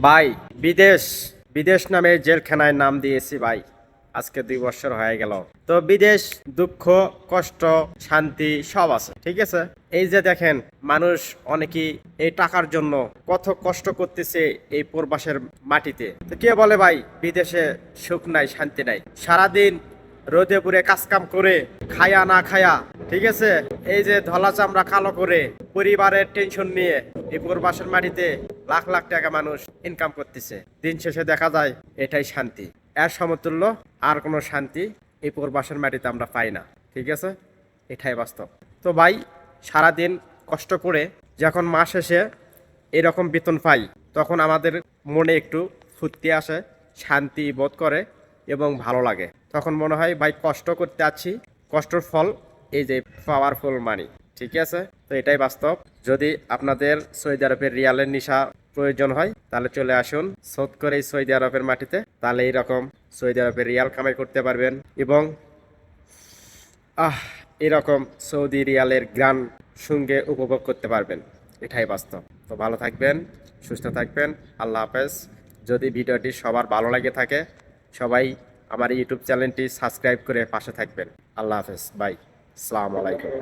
ভাই, বিদেশ বিদেশ নামে জেলখানায় নাম দিয়েছি ভাই। আজকে 2 বছর হয়ে গেল। তো বিদেশ দুঃখ, কষ্ট, শান্তি সব আছে, ঠিক আছে। এই যে দেখেন, মানুষ অনেকেই এই টাকার জন্য কত কষ্ট করতেছে এই প্রবাসের মাটিতে। তো কে বলে ভাই বিদেশে সুখ নাই, শান্তি নাই? সারাদিন রোদে পুড়ে কাজকাম করে, খায়া না খায়া, ঠিক আছে, এই যে ধলা চামড়া কালো করে পরিবারের টেনশন নিয়ে এই প্রবাসের মাটিতে লাখ লাখ টাকা মানুষ ইনকাম করতেছে। দিন শেষে দেখা যায় এটাই শান্তি। এর সমতুল্য আর কোনো শান্তি এই প্রবাসের মাটিতে আমরা পাই না, ঠিক আছে। এটাই বাস্তব। তো ভাই, সারাদিন কষ্ট করে যখন মাস শেষে এরকম বেতন পাই, তখন আমাদের মনে একটু ফুর্তি আসে, শান্তি বোধ করে এবং ভালো লাগে। তখন মনে হয় ভাই কষ্ট করতে আছি, কষ্টর ফল এই যে পাওয়ারফুল মানি, ঠিক আছে। তো এটাই বাস্তব। যদি আপনাদের সৌদি আরবের রিয়ালের নিশা প্রয়োজন হয়, তাহলে চলে আসুন শোধ করে এই সৌদি আরবের মাটিতে। তাহলে এইরকম সৌদি আরবের রিয়াল কামাই করতে পারবেন এবং এরকম সৌদি রিয়ালের গ্রান সঙ্গে উপভোগ করতে পারবেন। এটাই বাস্তব। তো ভালো থাকবেন, সুস্থ থাকবেন। আল্লাহ হাফেজ। যদি ভিডিওটি সবার ভালো লাগে থাকে, সবাই আমার ইউটিউব চ্যানেলটি সাবস্ক্রাইব করে পাশে থাকবেন। আল্লাহ হাফেজ, বাই। আসসালামু আলাইকুম।